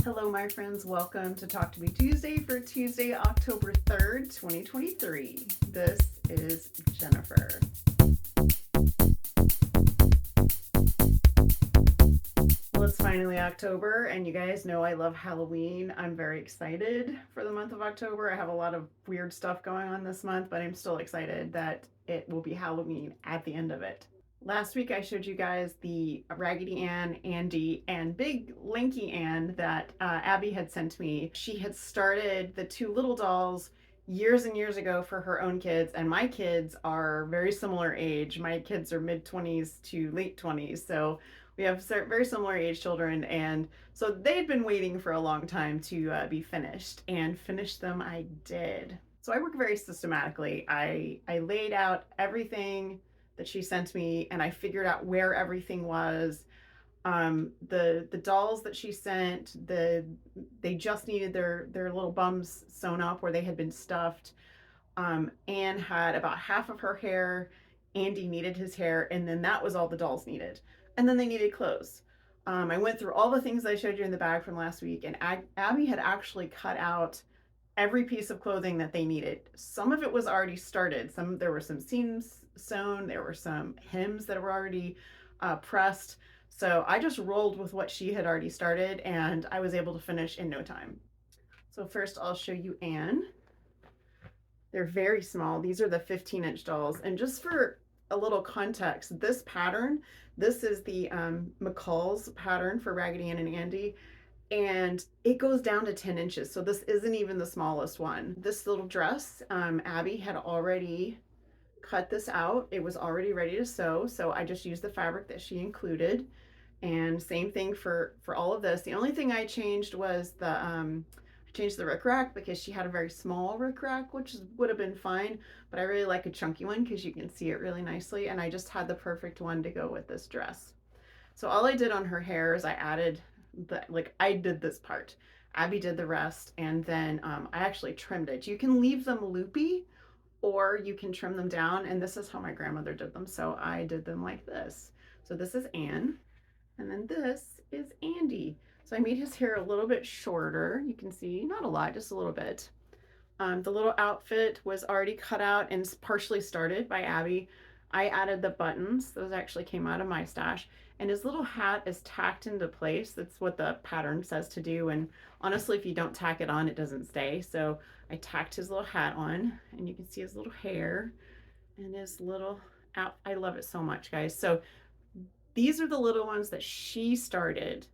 Hello, my friends. Welcome to Talk to Me Tuesday for Tuesday, October 3rd, 2023. This is Jennifer. Well, it's finally October, and you guys know I love Halloween. I'm very excited for the month of October. I have a lot of weird stuff going on this month, but I'm still excited that it will be Halloween at the end of it. Last week I showed you guys the Raggedy Ann, Andy, and big lanky Ann that Abbie had sent me. She had started the two little dolls years and years ago for her own kids, and my kids are very similar age. My kids are mid-20s to late 20s, so we have very similar age children, and so they'd been waiting for a long time to be finished, and finish them I did. So I work very systematically. I laid out everything that she sent me, and I figured out where everything was. The dolls that she sent, they just needed their little bums sewn up where they had been stuffed. Anne had about half of her hair. Andy needed his hair, and then that was all the dolls needed. And then they needed clothes. I went through all the things I showed you in the bag from last week, and Abbie had actually cut out every piece of clothing that they needed. Some of it was already started. There were some seams sewn, there were some hems that were already pressed. So I just rolled with what she had already started, and I was able to finish in no time. So first I'll show you Anne. They're very small. These are the 15-inch dolls. And just for a little context, this pattern, this is the McCall's pattern for Raggedy Ann and Andy, and it goes down to 10 inches. So this isn't even the smallest one. This little dress, Abbie had already cut this out. It was already ready to sew. So I just used the fabric that she included. And same thing for all of this. The only thing I changed was I changed the rickrack because she had a very small rickrack, which would have been fine, but I really like a chunky one because you can see it really nicely. And I just had the perfect one to go with this dress. So all I did on her hair is I added I did this part. Abbie did the rest, and then I actually trimmed it. You can leave them loopy or you can trim them down, and this is how my grandmother did them. So I did them like this. So this is Anne, and then this is Andy. So I made his hair a little bit shorter. You can see, not a lot, just a little bit. The little outfit was already cut out and partially started by Abbie. I added the buttons. Those actually came out of my stash. And his little hat is tacked into place. That's what the pattern says to do. And honestly, if you don't tack it on, it doesn't stay. So I tacked his little hat on, and you can see his little hair and his little out. I love it so much, guys. So these are the little ones that she started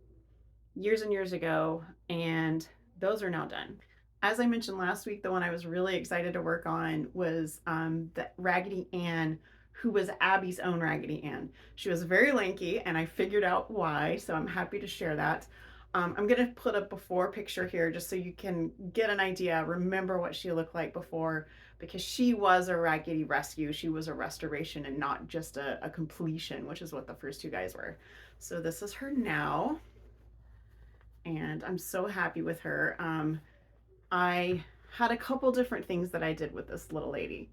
years and years ago, and those are now done. As I mentioned last week, the one I was really excited to work on was the Raggedy Ann, who was Abbie's own Raggedy Ann. She was very lanky, and I figured out why, so I'm happy to share that. I'm going to put a before picture here just so you can get an idea, remember what she looked like before, because she was a Raggedy rescue. She was a restoration and not just a completion, which is what the first two guys were. So this is her now, and I'm so happy with her. I had a couple different things that I did with this little lady.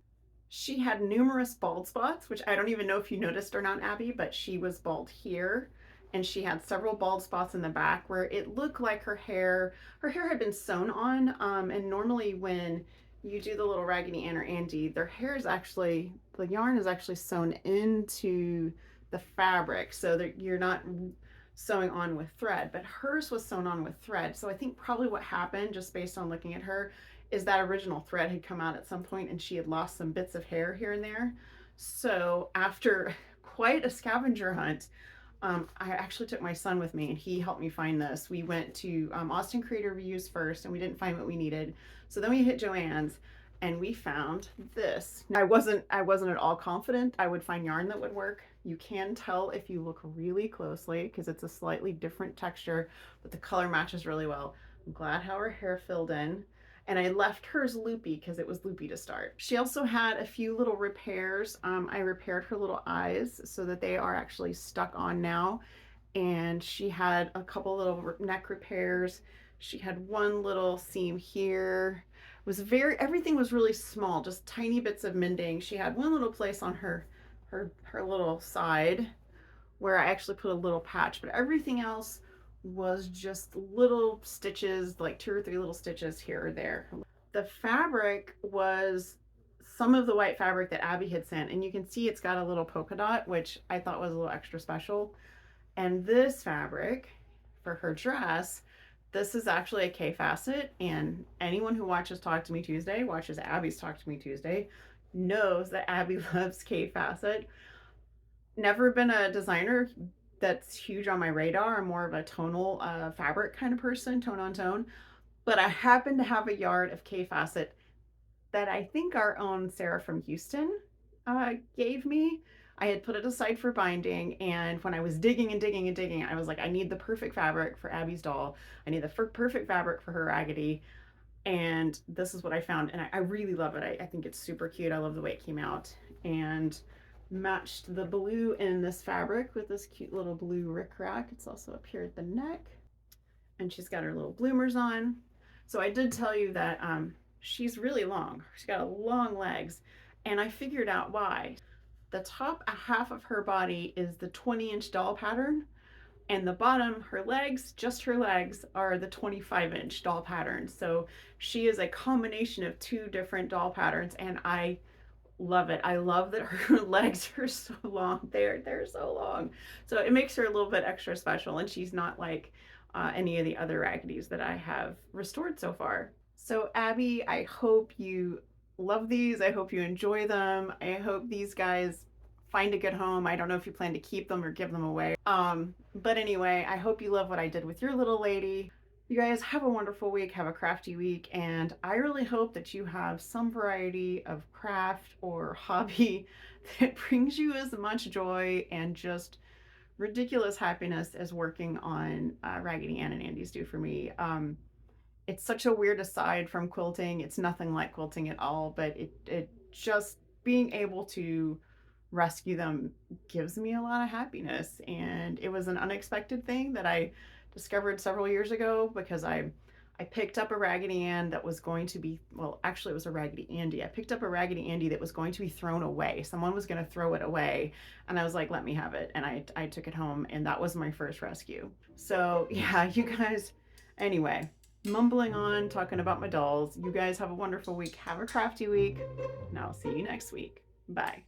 She had numerous bald spots, which I don't even know if you noticed or not, Abbie, but she was bald here, and she had several bald spots in the back where it looked like her hair had been sewn on. And normally when you do the little Raggedy Ann or Andy, their hair is actually, the yarn is actually sewn into the fabric so that you're not sewing on with thread, but hers was sewn on with thread. So I think probably what happened, just based on looking at her, is that original thread had come out at some point and she had lost some bits of hair here and there. So after quite a scavenger hunt, I actually took my son with me, and he helped me find this. We went to Austin Creator Reviews first, and we didn't find what we needed. So then we hit Joann's, and we found this. Now, I wasn't at all confident I would find yarn that would work. You can tell if you look really closely because it's a slightly different texture, but the color matches really well. I'm glad how her hair filled in. And I left hers loopy because it was loopy to start. She also had a few little repairs. I repaired her little eyes so that they are actually stuck on now. And she had a couple little neck repairs. She had one little seam here. It was everything was really small, just tiny bits of mending. She had one little place on her little side where I actually put a little patch, but everything else was just little stitches, like 2 or 3 little stitches here or there. The fabric was some of the white fabric that Abbie had sent, and you can see it's got a little polka dot, which I thought was a little extra special. And this fabric for her dress, this is actually a K facet, and anyone who watches Talk to Me Tuesday, watches Abbie's Talk to Me Tuesday, knows that Abbie loves K facet. Never been a designer that's huge on my radar. I'm more of a tonal fabric kind of person, tone on tone. But I happen to have a yard of K facet that I think our own Sarah from Houston gave me. I had put it aside for binding, and when I was digging and digging and digging, I was like, I need the perfect fabric for Abbie's doll. I need the perfect fabric for her Raggedy. And this is what I found, and I really love it. I think it's super cute. I love the way it came out. And matched the blue in this fabric with this cute little blue rickrack. It's also up here at the neck. And she's got her little bloomers on. So I did tell you that she's really long. She's got long legs, and I figured out why. The top half of her body is the 20-inch doll pattern, and the bottom, her legs, just her legs, are the 25-inch doll pattern. So she is a combination of 2 different doll patterns, and I love it. I love that her legs are so long. They're so long. So it makes her a little bit extra special, and she's not like any of the other Raggedies that I have restored so far. So Abbie, I hope you love these. I hope you enjoy them. I hope these guys find a good home. I don't know if you plan to keep them or give them away. But anyway, I hope you love what I did with your little lady. You guys have a wonderful week, have a crafty week, and I really hope that you have some variety of craft or hobby that brings you as much joy and just ridiculous happiness as working on Raggedy Ann and Andy's Do For Me. It's such a weird aside from quilting. It's nothing like quilting at all, but it just being able to rescue them gives me a lot of happiness. And it was an unexpected thing that I discovered several years ago because I picked up a Raggedy Ann that was going to be, well, actually it was a Raggedy Andy. I picked up a Raggedy Andy that was going to be thrown away. Someone was going to throw it away, and I was like, let me have it. And I took it home, and that was my first rescue. So yeah, you guys, anyway, mumbling on, talking about my dolls. You guys have a wonderful week. Have a crafty week, and I'll see you next week. Bye.